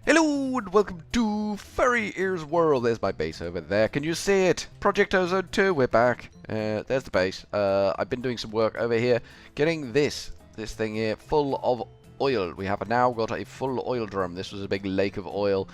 Hello and welcome to Furryearsworld. There's my base over there. Can you see it? Project Ozone 2, we're back. There's the base. I've been doing some work over here, getting this thing here full of oil. We have now got a full oil drum. This was a big lake of oil.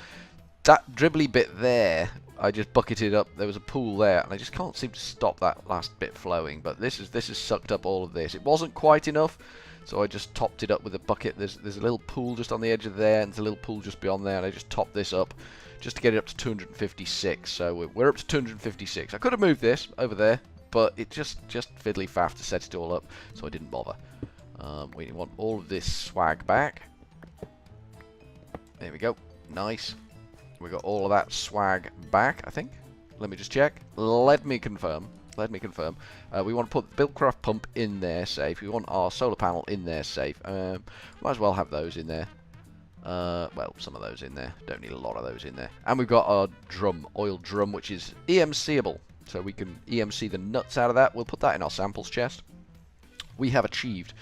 That dribbly bit there, I just bucketed up. There was a pool there, and I just can't seem to stop that last bit flowing. But this has sucked up all of this. It wasn't quite enough. So I just topped it up with a bucket. There's a little pool just on the edge of there, and there's a little pool just beyond there, and I just topped this up just to get it up to 256. So we're up to 256. I could have moved this over there, but it just fiddly faff to set it all up, so I didn't bother. We want all of this swag back. There we go. Nice. We got all of that swag back, I think. Let me just check. Let me confirm. We want to put the Buildcraft pump in there safe. We want our solar panel in there safe. Might as well have those in there. Well, some of those in there. Don't need a lot of those in there. And we've got our drum, oil drum, which is EMCable. So we can EMC the nuts out of that. We'll put that in our samples chest. We have achieved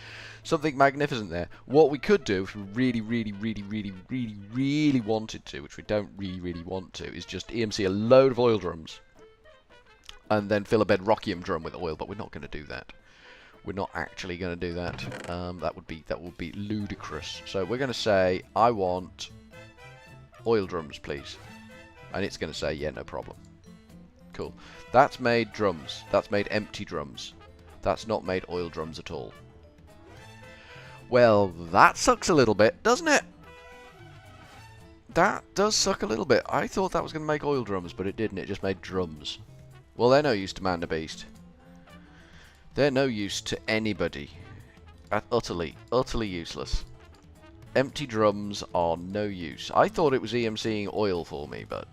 something magnificent there. What we could do, if we really wanted to, which we don't really want to, is just EMC a load of oil drums. And then fill a bedrockium drum with oil, but we're not going to do that. We're not actually going to do that. That would be ludicrous. So we're going to say, I want oil drums, please. And it's going to say, yeah, no problem. Cool. That's made drums. That's made empty drums. That's not made oil drums at all. Well, that sucks a little bit, doesn't it? That does suck a little bit. I thought that was going to make oil drums, but it didn't. It just made drums. Well, they're no use to Man the Beast. They're no use to anybody. Utterly useless. Empty drums are no use. I thought it was EMCing oil for me, but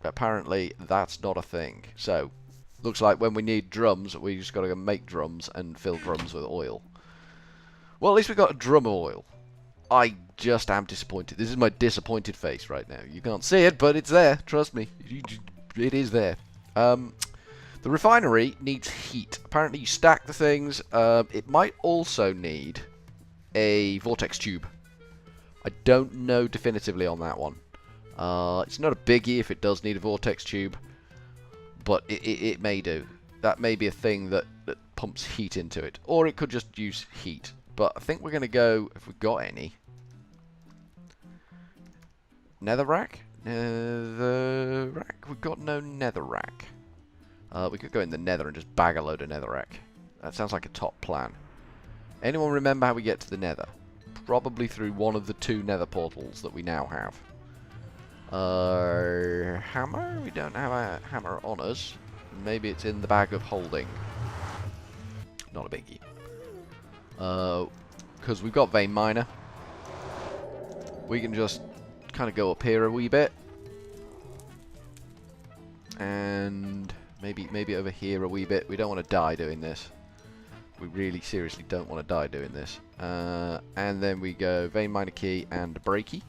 apparently that's not a thing. So, looks like when we need drums, we just got to go make drums and fill drums with oil. Well, at least we got a drum of oil. I just am disappointed. This is my disappointed face right now. You can't see it, but it's there. Trust me. It is there. The refinery needs heat. Apparently you stack the things. It might also need a vortex tube. I don't know definitively on that one. It's not a biggie if it does need a vortex tube, but it may do. That may be a thing that pumps heat into it. Or it could just use heat. But I think we're going to go, if we've got any. Netherrack? Netherrack? We've got no netherrack. We could go in the nether and just bag a load of netherrack. That sounds like a top plan. Anyone remember how we get to the nether? Probably through one of the two nether portals that we now have. Hammer? We don't have a hammer on us. Maybe it's in the bag of holding. Not a biggie. Because we've got vein miner. We can just kind of go up here a wee bit. And maybe over here a wee bit. We don't want to die doing this. We really seriously don't want to die doing this. And then we go vein miner key and breaky.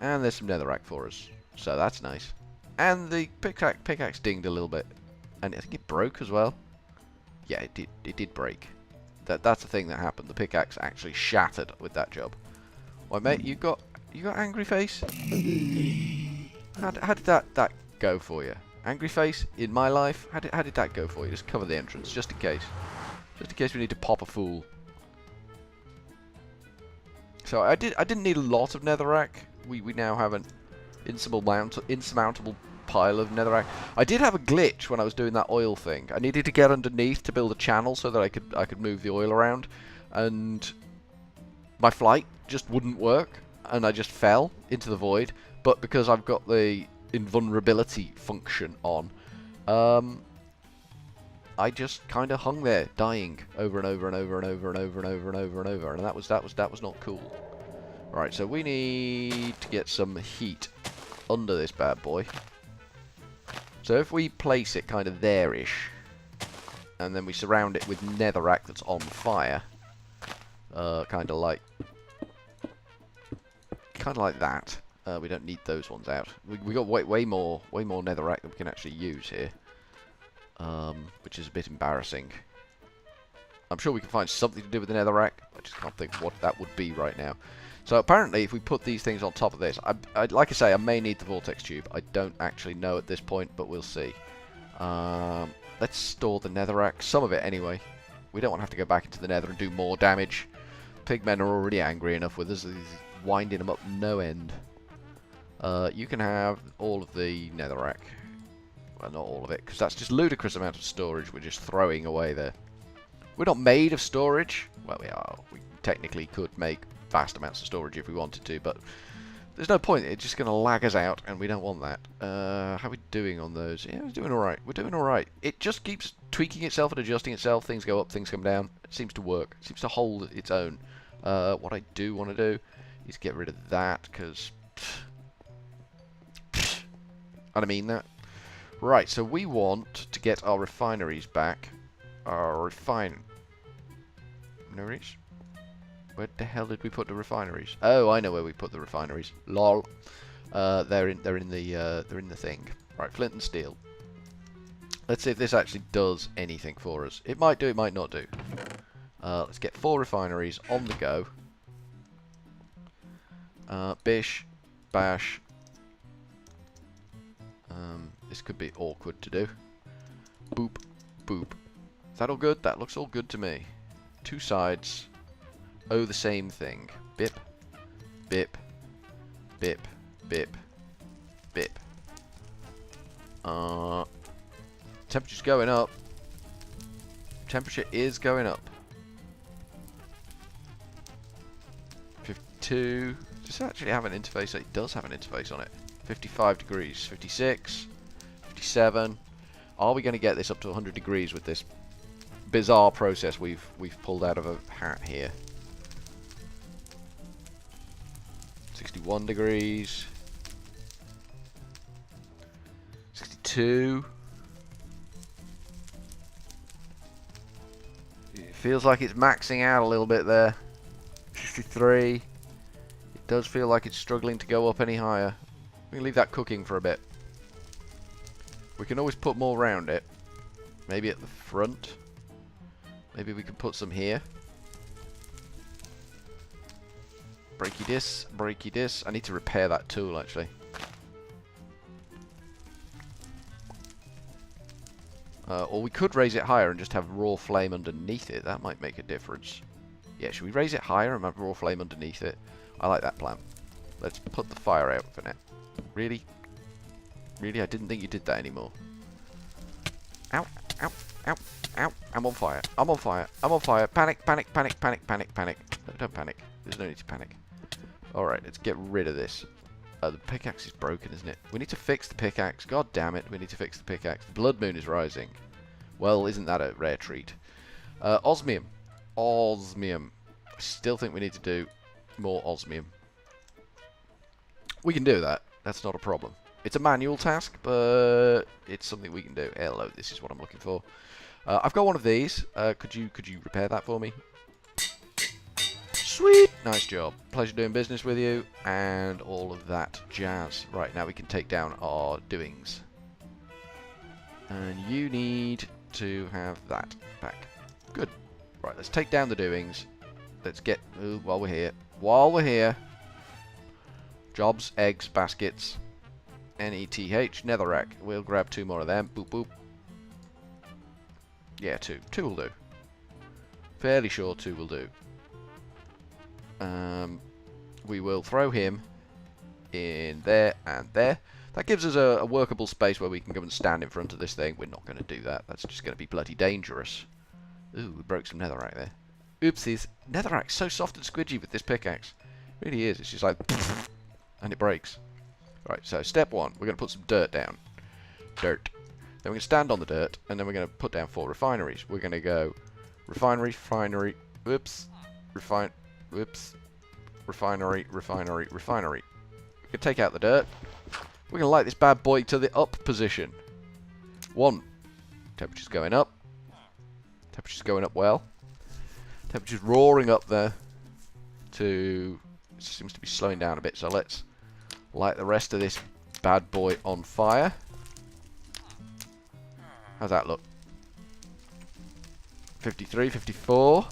And there's some netherrack for us. So that's nice. And the pickaxe dinged a little bit. And I think it broke as well. Yeah, it did break. That's the thing that happened. The pickaxe actually shattered with that job. Why, mate, you got angry face? How did that go for you? Angry face in my life? How did that go for you? Just cover the entrance, just in case. Just in case we need to pop a fool. So I didn't need a lot of netherrack. We now have an insurmountable pile of netherrack. I did have a glitch when I was doing that oil thing. I needed to get underneath to build a channel so that I could move the oil around, and my flight just wouldn't work, and I just fell into the void. But because I've got the invulnerability function on, I just kind of hung there, dying over and over and over and over and over and over and over and over, and that was not cool. Right, so we need to get some heat under this bad boy. So if we place it kind of there-ish, and then we surround it with netherrack that's on fire, kind of like that. We don't need those ones out. We got way more netherrack that we can actually use here, which is a bit embarrassing. I'm sure we can find something to do with the netherrack. I just can't think what that would be right now. So apparently, if we put these things on top of this, like I say, I may need the vortex tube. I don't actually know at this point, but we'll see. Let's store the netherrack, some of it anyway. We don't want to have to go back into the nether and do more damage. Pigmen are already angry enough with us. He's winding them up no end. You can have all of the netherrack. Well, not all of it, because that's just ludicrous amount of storage we're just throwing away there. We're not made of storage. Well, we are. We technically could make vast amounts of storage if we wanted to, but there's no point. It's just going to lag us out, and we don't want that. How are we doing on those? Yeah, we're doing alright. We're doing alright. It just keeps tweaking itself and adjusting itself. Things go up, things come down. It seems to work. It seems to hold its own. What I do want to do is get rid of that, because... I don't mean that. Right, so we want to get our refineries back. Our refineries? Where the hell did we put the refineries? Oh, I know where we put the refineries. Lol. They're in the thing. Right, flint and steel. Let's see if this actually does anything for us. It might do, it might not do. Let's get 4 refineries on the go. Bish, bash. This could be awkward to do. Boop, boop. Is that all good? That looks all good to me. 2 sides. Oh, the same thing. Bip, bip, bip, bip, bip. Temperature's going up. Temperature is going up. 52. Does it actually have an interface? It does have an interface on it. 55 degrees. 56. 57. Are we going to get this up to 100 degrees with this bizarre process we've pulled out of a hat here? 61 degrees. 62. It feels like it's maxing out a little bit there. 63. It does feel like it's struggling to go up any higher. We can leave that cooking for a bit. We can always put more around it. Maybe at the front. Maybe we can put some here. Breaky this, breaky this. I need to repair that tool actually. Or we could raise it higher and just have raw flame underneath it. That might make a difference. Yeah, should we raise it higher and have raw flame underneath it? I like that plan. Let's put the fire out for now. Really? Really? I didn't think you did that anymore. Ow, ow, ow, ow. I'm on fire. I'm on fire. I'm on fire. Panic, panic, panic, panic, panic, panic. No, don't panic. There's no need to panic. Alright, let's get rid of this. The pickaxe is broken, isn't it? We need to fix the pickaxe. God damn it, we need to fix the pickaxe. The blood moon is rising. Well, isn't that a rare treat? Osmium. Osmium. I still think we need to do more osmium. We can do that. That's not a problem. It's a manual task, but it's something we can do. Hello, this is what I'm looking for. I've got one of these. Could you repair that for me? Sweet! Nice job. Pleasure doing business with you, and all of that jazz. Right, now we can take down our doings. And you need to have that back. Good. Right, let's take down the doings. Let's get... Ooh, while we're here. While we're here. Jobs, eggs, baskets. N-E-T-H, netherrack. We'll grab 2 more of them. Boop, boop. Yeah, 2. 2 will do. Fairly sure 2 will do. We will throw him in there and there. That gives us a workable space where we can go and stand in front of this thing. We're not going to do that. That's just going to be bloody dangerous. Ooh, we broke some netherrack there. Oopsies. Netherrack's so soft and squidgy with this pickaxe. It really is. It's just like... and it breaks. Right, so step 1. We're going to put some dirt down. Dirt. Then we're going to stand on the dirt, and then we're going to put down 4 refineries. We're going to go refinery, refinery, whoops, whoops, refinery, refinery, refinery. We can take out the dirt. We're going to light this bad boy to the up position. 1. Temperature's going up. Temperature's going up well. Temperature's roaring up there. 2. It seems to be slowing down a bit, so let's light the rest of this bad boy on fire. How's that look? 53, 54.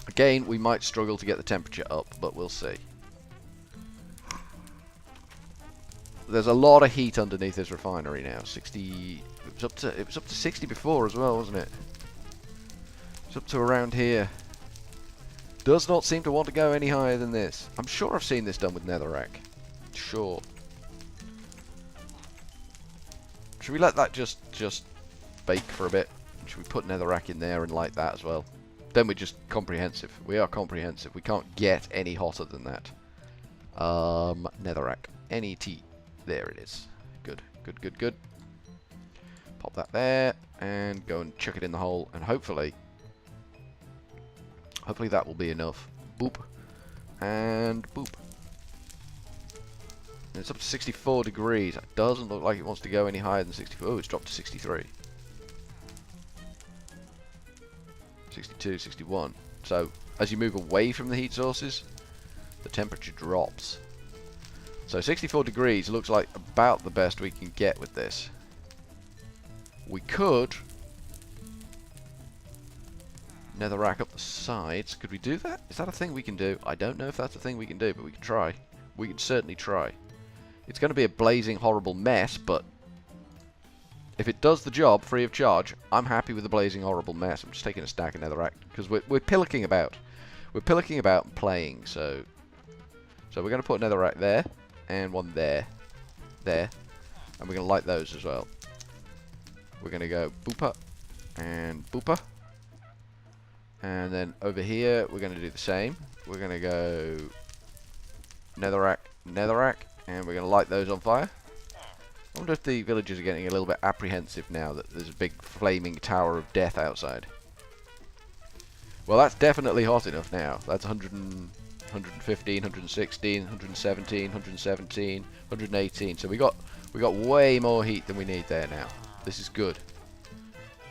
Again, we might struggle to get the temperature up, but we'll see. There's a lot of heat underneath this refinery now. 60. It was up to 60 before as well, wasn't it? It's up to around here. Does not seem to want to go any higher than this. I'm sure I've seen this done with netherrack. Sure. Should we let that just bake for a bit? Should we put netherrack in there and light that as well? Then we're just comprehensive. We are comprehensive. We can't get any hotter than that. Netherrack. NET. There it is. Good, good, good, good. Pop that there and go and chuck it in the hole, and hopefully that will be enough. Boop. And boop. And it's up to 64 degrees. It doesn't look like it wants to go any higher than 64. Oh, it's dropped to 63. 62, 61. So, as you move away from the heat sources, the temperature drops. So 64 degrees looks like about the best we can get with this. We could netherrack up the sides. Could we do that? Is that a thing we can do? I don't know if that's a thing we can do, but we can try. We can certainly try. It's going to be a blazing horrible mess, but if it does the job free of charge, I'm happy with the blazing horrible mess. I'm just taking a stack of netherrack because we're pillicking about. We're pillicking about and playing, so we're going to put netherrack there and one there, and we're going to light those as well. We're going to go booper and booper, and then over here we're going to do the same. We're going to go netherrack, netherrack, and we're going to light those on fire. I wonder if the villagers are getting a little bit apprehensive now that there's a big flaming tower of death outside. Well, that's definitely hot enough now. That's 115, 116, 117, 117, 118. So we got way more heat than we need there now. This is good.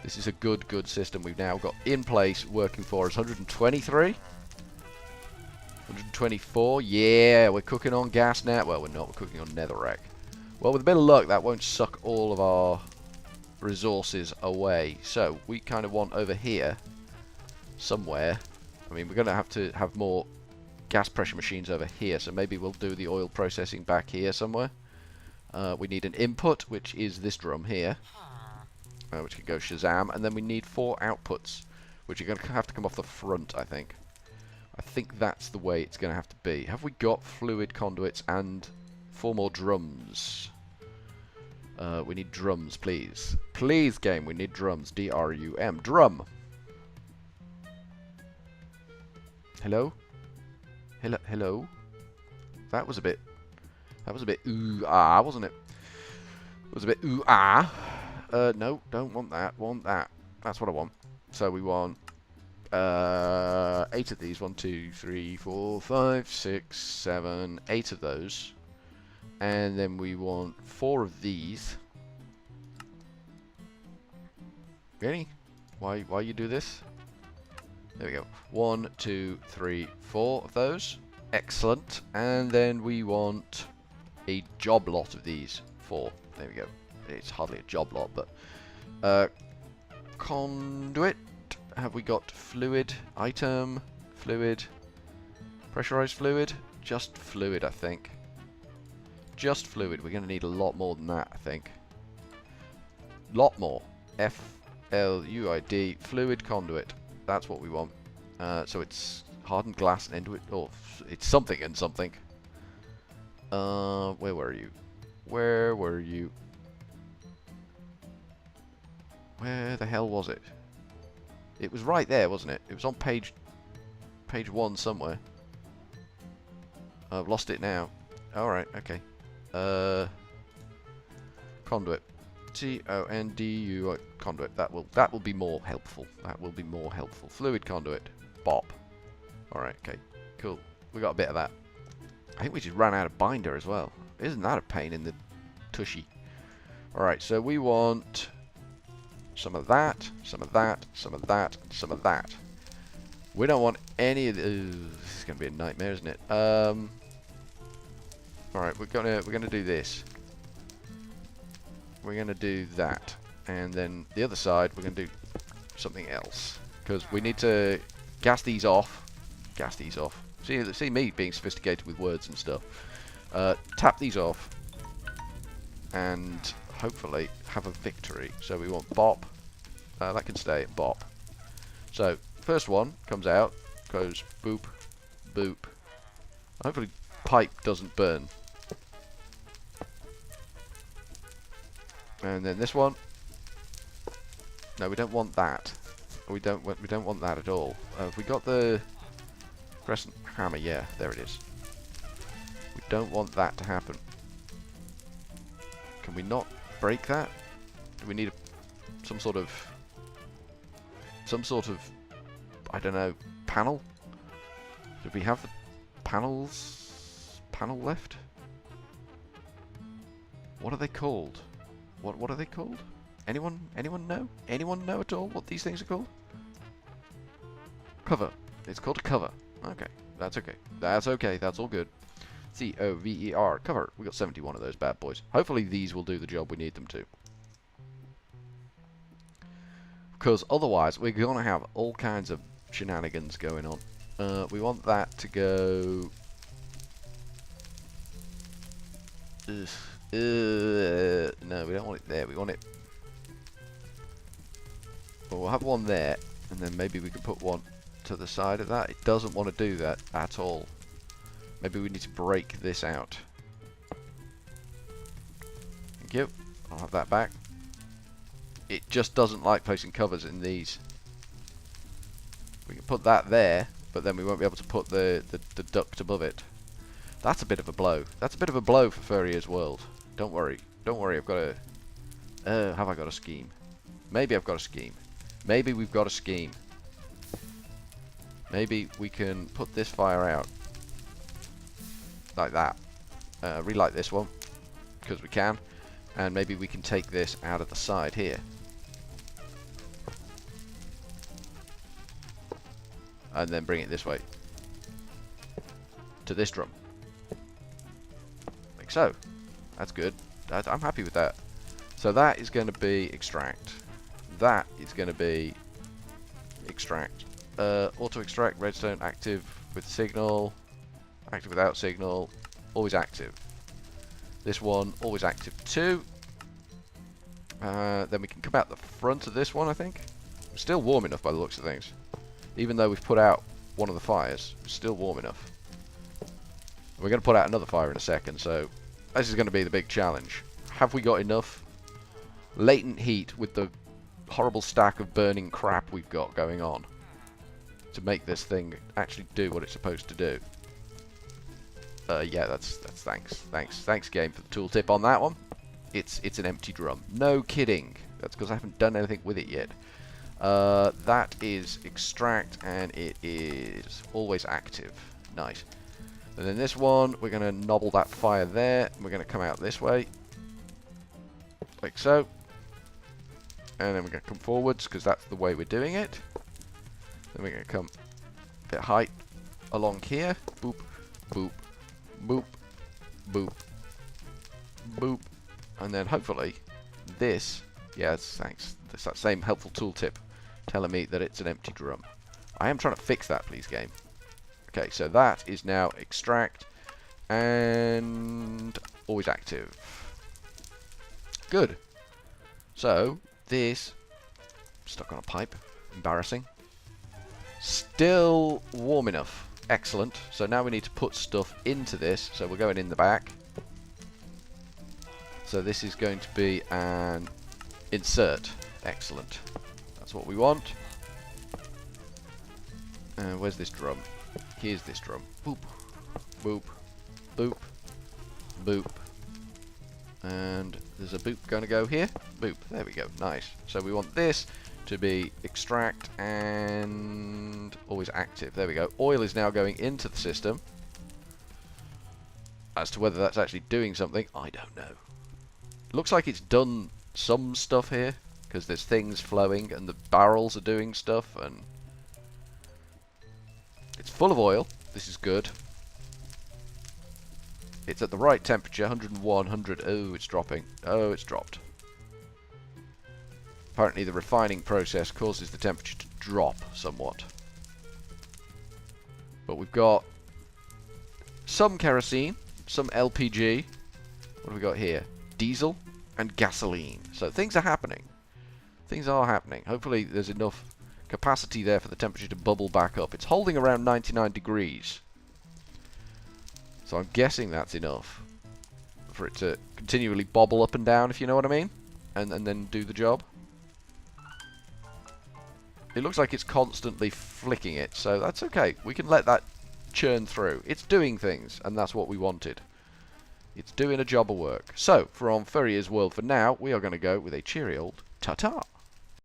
This is a good system we've now got in place working for us. 123, 124. Yeah, we're cooking on gas now. Well, we're not. We're cooking on netherrack. Well, with a bit of luck, that won't suck all of our resources away. So we kind of want over here somewhere. I mean, we're going to have more gas pressure machines over here, so maybe we'll do the oil processing back here somewhere. We need an input, which is this drum here, which can go Shazam, and then we need 4 outputs, which are going to have to come off the front, I think. I think that's the way it's going to have to be. Have we got fluid conduits and 4 more drums? We need drums, please. Please, game, we need drums. D-R-U-M. Drum. Hello? Hello? That was a bit ooh-ah, wasn't it? It was a bit ooh-ah. No, don't want that. Want that. That's what I want. So we want 8 of these. 1, 2, 3, 4, 5, 6, 7, 8 of those. And then we want 4 of these. Really? Why you do this? There we go. 1, 2, 3, 4 of those. Excellent. And then we want a job lot of these. 4. There we go. It's hardly a job lot, but conduit. Have we got fluid? Item. Fluid. Pressurized fluid. Just fluid, I think. Just fluid. We're going to need a lot more than that, I think. Lot more. F-L-U-I-D. Fluid conduit. That's what we want. So it's hardened glass and into it. Oh, it's something and something. Where were you? Where were you? Where the hell was it? It was right there, wasn't it? It was on page 1 somewhere. I've lost it now. Alright, okay. Conduit. C-O-N-D-U-I conduit. That will be more helpful. That will be more helpful. Fluid conduit. Bop. Alright, okay. Cool. We got a bit of that. I think we just ran out of binder as well. Isn't that a pain in the tushy? Alright, so we want some of that, some of that, some of that, and some of that. We don't want any of the... this is going to be a nightmare, isn't it? Alright, we're gonna do this. We're gonna do that, and then the other side we're gonna do something else, because we need to gas these off gas these off. See me being sophisticated with words and stuff. Tap these off, and hopefully have a victory. So we want bop. That can stay at bop. So first one comes out, goes boop, boop. Hopefully pipe doesn't burn. And then this one. No, we don't want that. We don't want that at all. Have we got the crescent hammer? Yeah, there it is. We don't want that to happen. Can we not break that? Do we need some sort of I don't know, panel? Did we have the panel left? What are they called? What are they called? Anyone know? Anyone know at all what these things are called? Cover. It's called a cover. Okay, that's okay. That's okay. That's all good. C-O-V-E-R. Cover. We got 71 of those bad boys. Hopefully these will do the job we need them to. Because otherwise we're gonna have all kinds of shenanigans going on. We want that to go. No, we don't want it there. We want it. Well, we'll have one there, and then maybe we can put one to the side of that. It doesn't want to do that at all. Maybe we need to break this out. Thank you. I'll have that back. It just doesn't like placing covers in these. We can put that there, but then we won't be able to put the duct above it. That's a bit of a blow. That's a bit of a blow for Furryearsworld. Don't worry. Don't worry. I've got a... have I got a scheme? Maybe I've got a scheme. Maybe we've got a scheme. Maybe we can put this fire out. Like that. Relight this one. Because we can. And maybe we can take this out of the side here. And then bring it this way. To this drum. Like so. That's good. I'm happy with that. So that is going to be extract. That is going to be extract. Auto extract, redstone, active with signal, active without signal, always active. This one, always active too. Then we can come out the front of this one, I think. It's still warm enough by the looks of things. Even though we've put out one of the fires, it's still warm enough. We're going to put out another fire in a second, so this is going to be the big challenge. Have we got enough latent heat with the horrible stack of burning crap we've got going on to make this thing actually do what it's supposed to do? Yeah, that's thanks game for the tooltip on that one. It's an empty drum. No kidding. That's because I haven't done anything with it yet. That is extract, and it is always active. Nice. And then this one, we're going to nobble that fire there. And we're going to come out this way. Like so. And then we're going to come forwards, because that's the way we're doing it. Then we're going to come a bit height along here. Boop, boop, boop, boop, boop. And then hopefully this, yes, thanks. It's that same helpful tooltip telling me that it's an empty drum. I am trying to fix that, please, game. Okay, so that is now extract and always active. Good. So this stuck on a pipe. Embarrassing. Still warm enough. Excellent. So now we need to put stuff into this. So we're going in the back. So this is going to be an insert. Excellent. That's what we want. Where's this drum? Here's this drum. Boop. Boop. Boop. Boop. And there's a boop going to go here. Boop. There we go. Nice. So we want this to be extract and always active. There we go. Oil is now going into the system. As to whether that's actually doing something, I don't know. Looks like it's done some stuff here, because there's things flowing and the barrels are doing stuff, and it's full of oil. This is good. It's at the right temperature, 101, 100. Oh, it's dropping. Oh, it's dropped. Apparently the refining process causes the temperature to drop somewhat. But we've got some kerosene, some LPG. What have we got here? Diesel and gasoline. So things are happening. Things are happening. Hopefully there's enough capacity there for the temperature to bubble back up. It's holding around 99 degrees. So I'm guessing that's enough for it to continually bobble up and down, if you know what I mean, and then do the job. It looks like it's constantly flicking it, so that's okay. We can let that churn through. It's doing things, and that's what we wanted. It's doing a job of work. So, from Furryearsworld for now, we are going to go with a cheery old ta-ta.